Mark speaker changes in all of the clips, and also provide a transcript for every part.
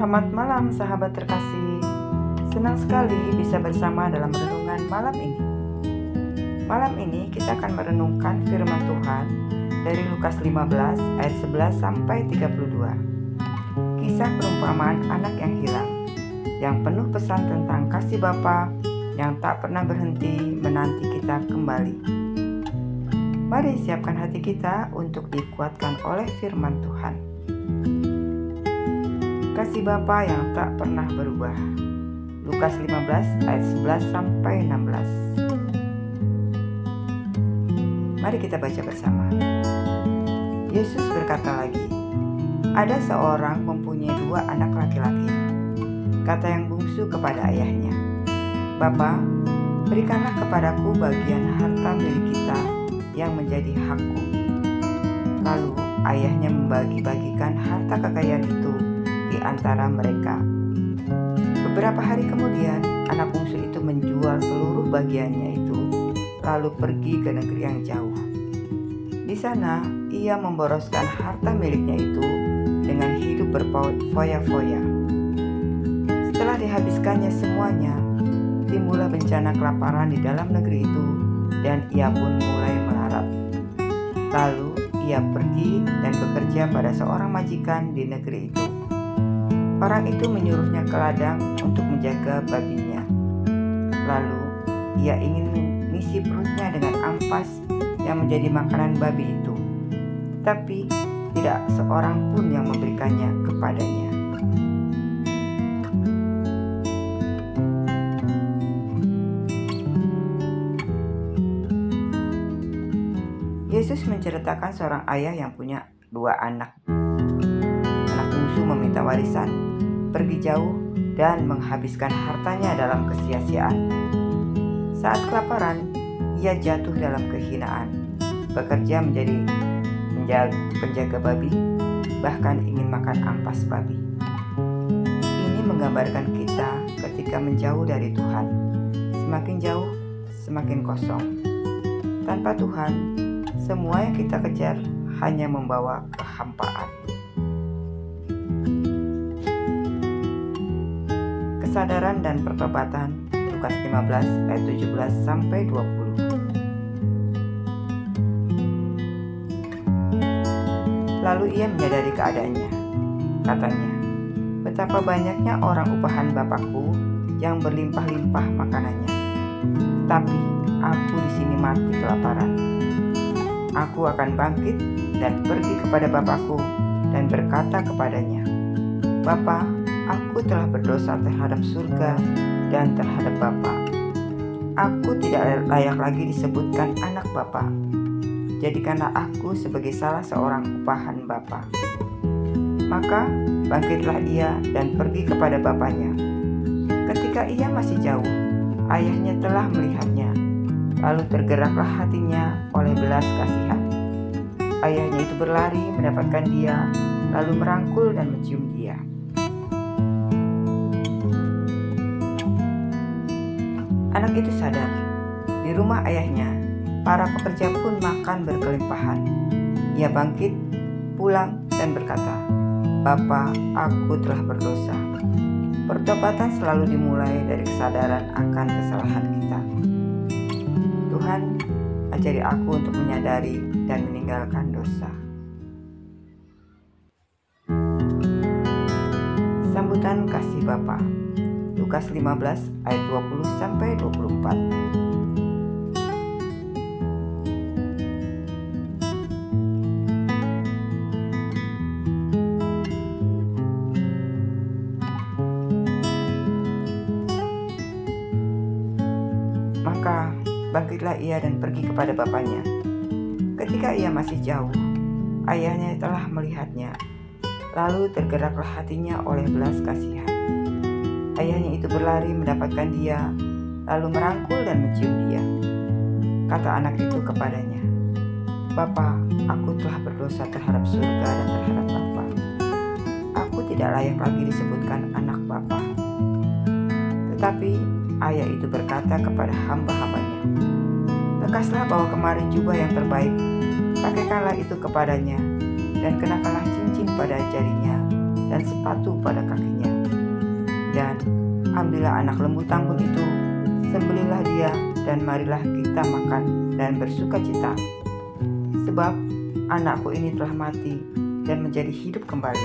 Speaker 1: Selamat malam sahabat terkasih. Senang sekali bisa bersama dalam renungan malam ini. Malam ini kita akan merenungkan firman Tuhan dari Lukas 15 ayat 11 sampai 32. Kisah perumpamaan anak yang hilang, yang penuh pesan tentang kasih Bapa yang tak pernah berhenti menanti kita kembali. Mari siapkan hati kita untuk dikuatkan oleh firman Tuhan. Kasih Bapa yang tak pernah berubah. Lukas 15 ayat 11 sampai 16. Mari kita baca bersama. Yesus berkata lagi, ada seorang mempunyai 2 anak laki-laki. Kata yang bungsu kepada ayahnya, Bapa, berikanlah kepadaku bagian harta milik kita yang menjadi hakku. Lalu ayahnya membagi-bagikan harta kekayaan itu di antara mereka. Beberapa hari kemudian, anak bungsu itu menjual seluruh bagiannya itu, lalu pergi ke negeri yang jauh. Di sana, ia memboroskan harta miliknya itu dengan hidup berfoya-foya. Setelah dihabiskannya semuanya, timbullah bencana kelaparan di dalam negeri itu, dan ia pun mulai melarat. Lalu ia pergi dan bekerja pada seorang majikan di negeri itu. Orang itu menyuruhnya ke ladang untuk menjaga babinya. Lalu ia ingin mengisi perutnya dengan ampas yang menjadi makanan babi itu, tetapi tidak seorang pun yang memberikannya kepadanya. Yesus menceritakan seorang ayah yang punya 2 anak. Anak bungsu meminta warisan, pergi jauh, dan menghabiskan hartanya dalam kesia-siaan. Saat kelaparan, ia jatuh dalam kehinaan, bekerja menjadi penjaga babi, bahkan ingin makan ampas babi. Ini menggambarkan kita ketika menjauh dari Tuhan. Semakin jauh, semakin kosong. Tanpa Tuhan, semua yang kita kejar hanya membawa kehampaan. Kesadaran dan pertobatan, Lukas 15 ayat 17 sampai 20. Lalu ia menyadari keadaannya. Katanya, betapa banyaknya orang upahan Bapakku yang berlimpah-limpah makanannya, tetapi aku di sini mati kelaparan. Aku akan bangkit dan pergi kepada Bapakku dan berkata kepadanya, Bapa, aku telah berdosa terhadap surga dan terhadap Bapa. Aku tidak layak lagi disebutkan anak Bapa. Jadikanlah aku sebagai salah seorang upahan Bapa. Maka bangkitlah ia dan pergi kepada bapaknya. Ketika ia masih jauh, ayahnya telah melihatnya. Lalu tergeraklah hatinya oleh belas kasihan. Ayahnya itu berlari mendapatkan dia, lalu merangkul dan mencium dia. Anak itu sadar, di rumah ayahnya, para pekerja pun makan berkelimpahan. Ia bangkit, pulang, dan berkata, Bapa, aku telah berdosa. Pertobatan selalu dimulai dari kesadaran akan kesalahan kita. Tuhan, ajari aku untuk menyadari dan meninggalkan dosa. Sambutan kasih Bapa. Lukas 15 ayat 20 sampai 24. Maka bangkitlah ia dan pergi kepada bapaknya. Ketika ia masih jauh, ayahnya telah melihatnya. Lalu tergeraklah hatinya oleh belas kasihan. Ayahnya itu berlari mendapatkan dia, lalu merangkul dan mencium dia. Kata anak itu kepadanya, Bapa, aku telah berdosa terhadap surga dan terhadap Bapa. Aku tidak layak lagi disebutkan anak Bapa. Tetapi ayah itu berkata kepada hamba-hambanya, lekaslah bawa kemari jubah yang terbaik, pakaikanlah itu kepadanya, dan kenakanlah cincin pada jarinya dan sepatu pada kakinya. Dan ambillah anak lembu tambun itu, sembelihlah dia, dan marilah kita makan dan bersuka cita. Sebab anakku ini telah mati dan menjadi hidup kembali.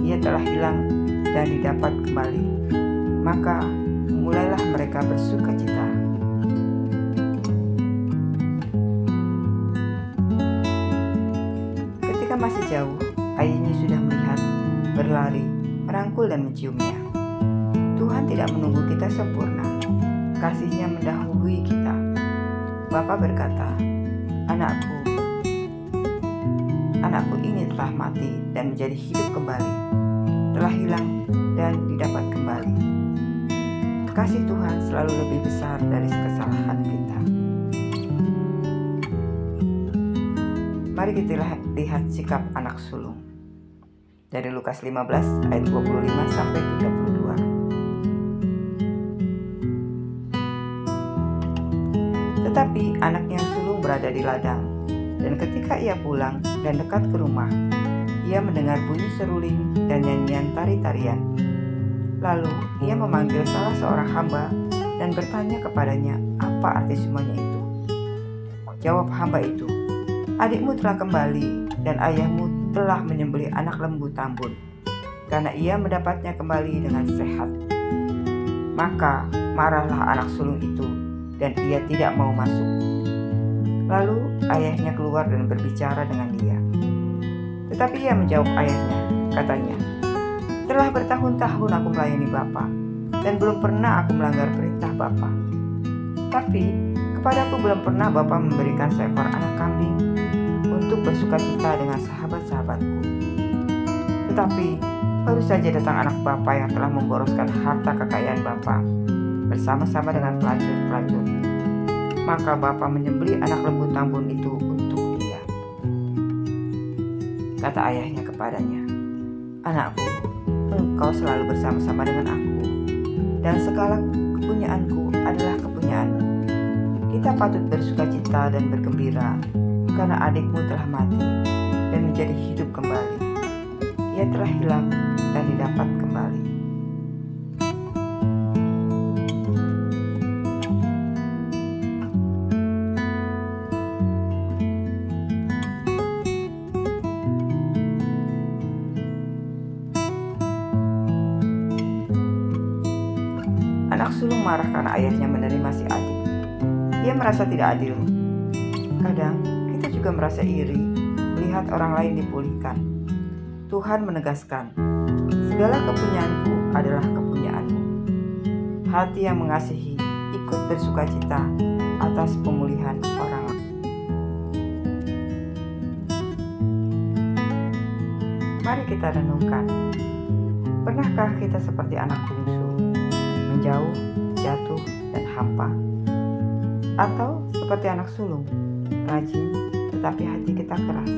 Speaker 1: Ia telah hilang dan didapat kembali. Maka mulailah mereka bersuka cita. Ketika masih jauh, ayahnya sudah melihat, berlari, merangkul dan menciumnya. Tuhan tidak menunggu kita sempurna. Kasih-Nya mendahului kita. Bapa berkata, Anakku ini telah mati dan menjadi hidup kembali, telah hilang dan didapat kembali. Kasih Tuhan selalu lebih besar dari kesalahan kita. Mari kita lihat sikap anak sulung. Dari Lukas 15 ayat 25 sampai 32. Tetapi anaknya yang sulung berada di ladang, dan ketika ia pulang dan dekat ke rumah, ia mendengar bunyi seruling dan nyanyian tari-tarian. Lalu ia memanggil salah seorang hamba dan bertanya kepadanya apa arti semuanya itu. Jawab hamba itu, adikmu telah kembali dan ayahmu telah menyembelih anak lembu tambun, karena ia mendapatnya kembali dengan sehat. Maka marahlah anak sulung itu dan ia tidak mau masuk. Lalu ayahnya keluar dan berbicara dengan dia. Tetapi ia menjawab ayahnya, katanya, telah bertahun-tahun aku melayani Bapa, dan belum pernah aku melanggar perintah Bapa. Tapi kepadaku belum pernah Bapa memberikan seekor anak kambing untuk bersukacita dengan sahabat-sahabatku. Tetapi baru saja datang anak Bapa yang telah memboroskan harta kekayaan Bapa bersama-sama dengan pelacur-pelacur. Maka Bapa menyembelih anak lembu tambun itu untuk dia. Kata ayahnya kepadanya, anakku, engkau selalu bersama-sama dengan aku, dan segala kepunyaanku adalah kepunyaanmu. Kita patut bersukacita dan bergembira, karena adikmu telah mati dan menjadi hidup kembali. Ia telah hilang dan didapat kembali. Anak sulung marah karena ayahnya menerima si adik. Ia merasa tidak adil. Kadang kita juga merasa iri melihat orang lain dipulihkan. Tuhan menegaskan, segala kepunyaanku adalah kepunyaanmu. Hati yang mengasihi ikut bersukacita atas pemulihan orang lain. Mari kita renungkan, pernahkah kita seperti anak bungsu, menjauh, jatuh, dan hampa? Atau seperti anak sulung, rajin tetapi hati kita keras?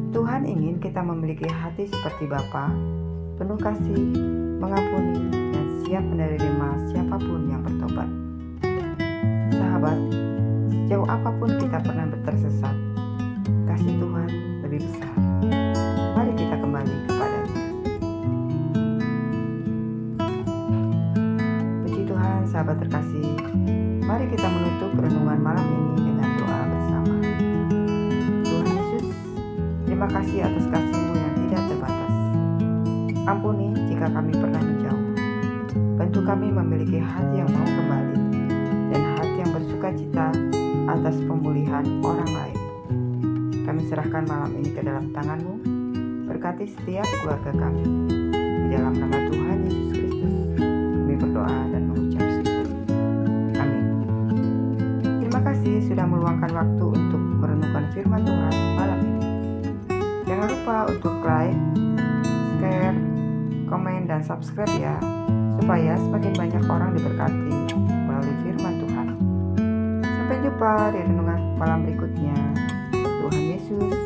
Speaker 1: Tuhan ingin kita memiliki hati seperti Bapa, penuh kasih, mengampuni, dan siap menerima siapapun yang bertobat. Sahabat, sejauh apapun kita pernah tersesat, kasih Tuhan lebih besar. Mari kita kembali kepadanya. Puji Tuhan, sahabat terkasih, mari kita menutup renungan malam ini dengan doa bersama. Tuhan Yesus, terima kasih atas kasih-Mu yang tidak terbatas. Ampuni jika kami pernah menjauh. Bantu kami memiliki hati yang mau kembali dan hati yang bersukacita atas pemulihan orang lain. Kami serahkan malam ini ke dalam tangan-Mu. Berkati setiap keluarga kami. Di dalam nama Tuhan Yesus Kristus, kami berdoa dan mengucap syukur. Amin. Terima kasih sudah meluangkan waktu untuk merenungkan firman Tuhan malam ini. Jangan lupa untuk like, share, komen, dan subscribe ya, supaya semakin banyak orang diberkati melalui firman Tuhan. Sampai jumpa di renungan malam berikutnya. Tuhan Yesus